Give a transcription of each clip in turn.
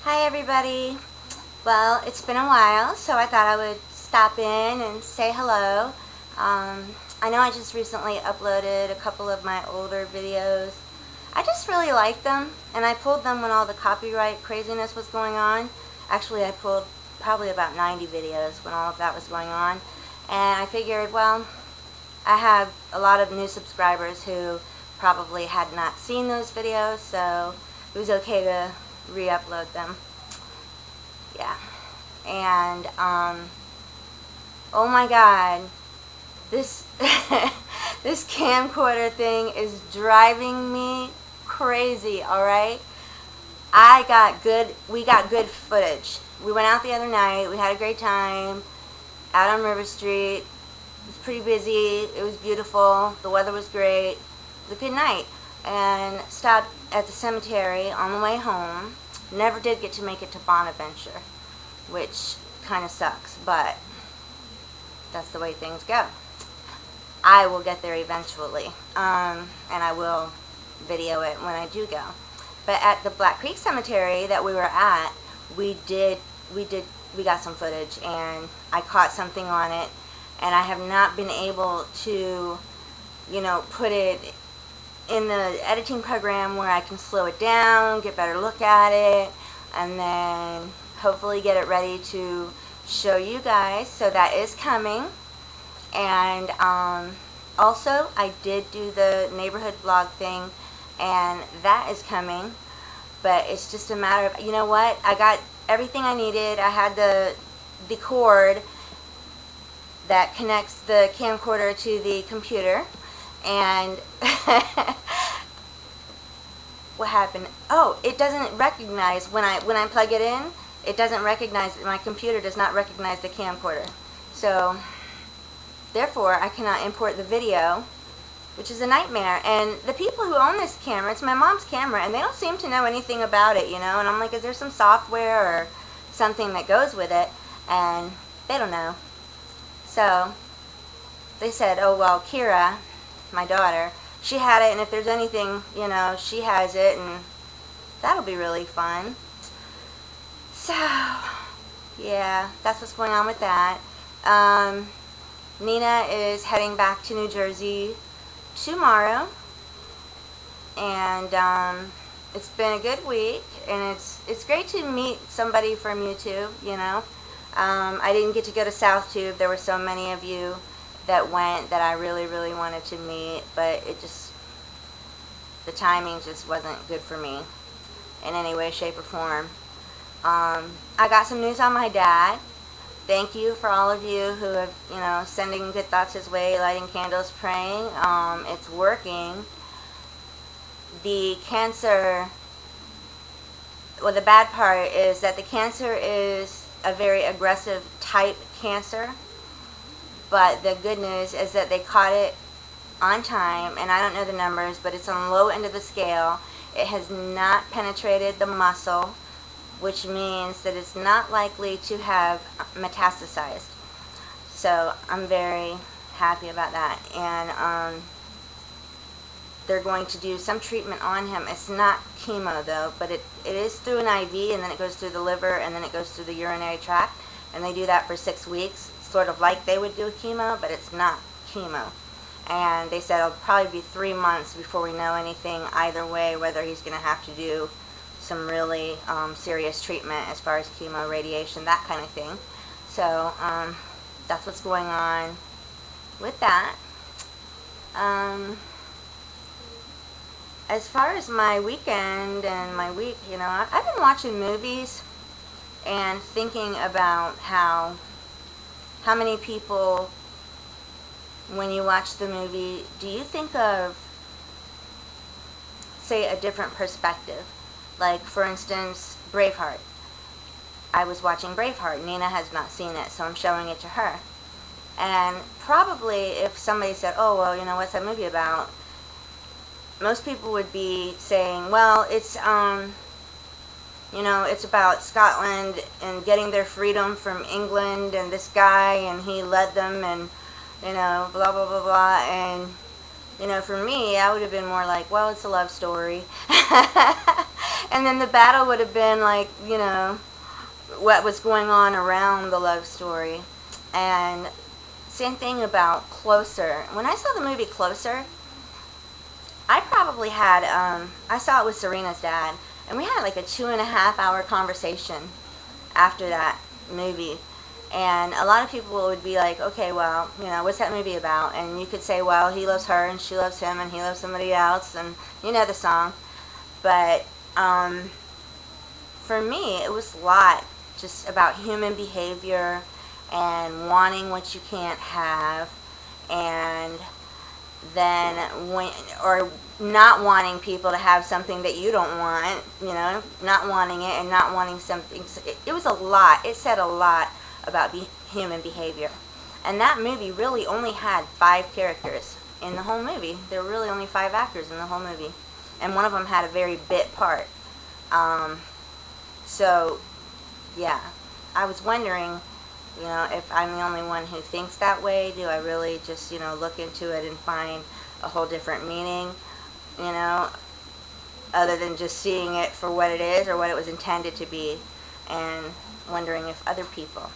Hi everybody. Well, it's been a while, so I thought I would stop in and say hello. I know I just recently uploaded a couple of my older videos. I just really like them, and I pulled them when all the copyright craziness was going on. Actually, I pulled probably about 90 videos when all of that was going on. And I figured, well, I have a lot of new subscribers who probably had not seen those videos, so it was okay to re-upload them. Yeah. And oh my god, this this camcorder thing is driving me crazy. All right, we got good footage. We went out the other night, we had a great time out on River Street. It was pretty busy, it was beautiful, the weather was great, it was a good night. And stopped at the cemetery on the way home. Never did get to make it to Bonaventure, which kind of sucks, but that's the way things go. I will get there eventually, and I will video it when I do go. But at the Black Creek Cemetery that we were at, we got some footage, and I caught something on it, and I have not been able to, put it in the editing program where I can slow it down, get a better look at it, and then hopefully get it ready to show you guys. So that is coming. And also I did do the neighborhood vlog thing, and that is coming. But it's just a matter of, you know what, I got everything I needed. I had the cord that connects the camcorder to the computer. And what happened? Oh, it doesn't recognize when I plug it in. It doesn't recognize, my computer does not recognize the camcorder. So therefore, I cannot import the video, which is a nightmare. And the people who own this camera, it's my mom's camera, and they don't seem to know anything about it, And I'm like, is there some software or something that goes with it? And they don't know. So they said, oh well, Kira, my daughter, she had it, and if there's anything, she has it, and that'll be really fun. So yeah, that's what's going on with that. Nina is heading back to New Jersey tomorrow, and it's been a good week, and it's great to meet somebody from YouTube. I didn't get to go to South Tube. There were so many of you that went that I really, really wanted to meet, but the timing just wasn't good for me in any way, shape, or form. I got some news on my dad. Thank you for all of you who have, sending good thoughts his way, lighting candles, praying. It's working. The cancer, well, the bad part is that the cancer is a very aggressive type cancer. But the good news is that they caught it on time, and I don't know the numbers, but it's on the low end of the scale. It has not penetrated the muscle, which means that it's not likely to have metastasized. So I'm very happy about that. And they're going to do some treatment on him. It's not chemo though, but it is through an IV, and then it goes through the liver, and then it goes through the urinary tract, and they do that for 6 weeks. Sort of like they would do chemo, but it's not chemo. And they said it'll probably be 3 months before we know anything either way, whether he's going to have to do some really serious treatment as far as chemo, radiation, that kind of thing. So that's what's going on with that. As far as my weekend and my week, I've been watching movies and thinking about how many people, when you watch the movie, do you think of, say, a different perspective? Like, for instance, Braveheart. I was watching Braveheart. Nina has not seen it, so I'm showing it to her. And probably if somebody said, oh, well, what's that movie about? Most people would be saying, well, it's about Scotland and getting their freedom from England, and this guy, and he led them, and, blah, blah, blah, blah. And, for me, I would have been more like, well, it's a love story. And then the battle would have been like, you know, what was going on around the love story. And same thing about Closer. When I saw the movie Closer, I probably had, I saw it with Serena's dad, and we had like a 2.5 hour conversation after that movie. And a lot of people would be like, okay, well, you know, what's that movie about? And you could say, well, he loves her and she loves him and he loves somebody else, and you know the song. But for me, it was a lot just about human behavior and wanting what you can't have, and then or not wanting people to have something that you don't want, you know, not wanting it and not wanting something. It was a lot. It said a lot about human behavior. And that movie really only had 5 characters in the whole movie. There were really only 5 actors in the whole movie. And one of them had a very bit part. So, yeah. I was wondering, you know, if I'm the only one who thinks that way. Do I really just, you know, look into it and find a whole different meaning, you know, other than just seeing it for what it is or what it was intended to be, and wondering if other people.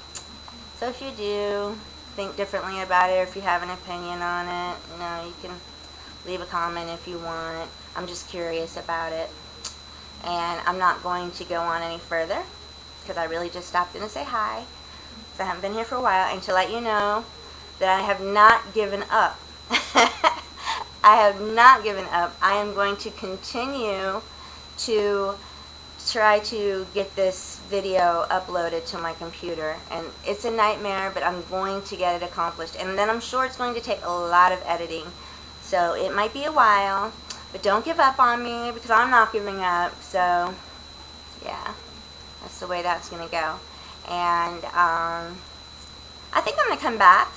So if you do think differently about it, or if you have an opinion on it, you know, you can leave a comment if you want. I'm just curious about it. And I'm not going to go on any further, because I really just stopped in to say hi. So I haven't been here for a while, and to let you know that I have not given up. I have not given up. I am going to continue to try to get this video uploaded to my computer, and it's a nightmare, but I'm going to get it accomplished. And then I'm sure it's going to take a lot of editing, so it might be a while, but don't give up on me, because I'm not giving up. So yeah, that's the way that's going to go. And I think I'm going to come back.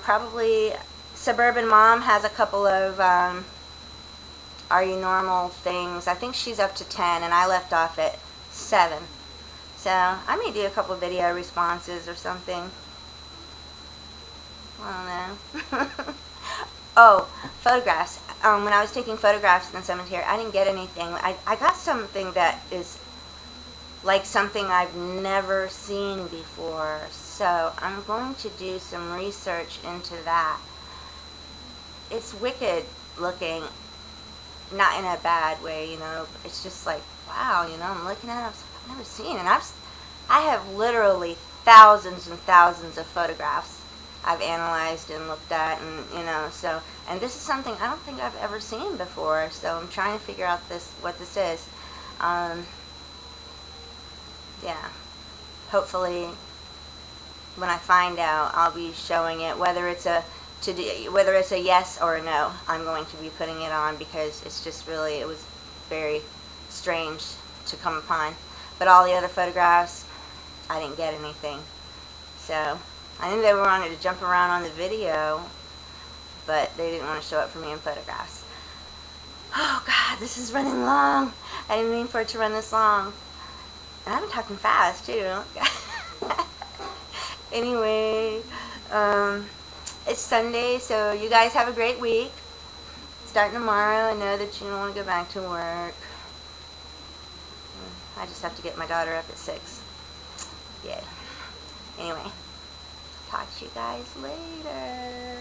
Probably Suburban Mom has a couple of Are You Normal things. I think she's up to 10, and I left off at 7. So I may do a couple video responses or something. I don't know. Oh, photographs. When I was taking photographs in the cemetery, I didn't get anything. I got something that is like something I've never seen before. So I'm going to do some research into that. It's wicked looking, not in a bad way, you know. It's just like, wow, you know, I'm looking at it, I've never seen, and I have literally thousands and thousands of photographs I've analyzed and looked at, and you know, so, and this is something I don't think I've ever seen before, so I'm trying to figure out what this is. Yeah, hopefully when I find out, I'll be showing it, whether it's a yes or a no. I'm going to be putting it on, because it's just really, it was very strange to come upon. But all the other photographs, I didn't get anything. So I knew they wanted to jump around on the video, but they didn't want to show it for me in photographs. Oh God, this is running long. I didn't mean for it to run this long. And I've been talking fast too. Anyway, it's Sunday, so you guys have a great week. Starting tomorrow, I know that you don't want to go back to work. I just have to get my daughter up at 6. Yeah. Anyway, talk to you guys later.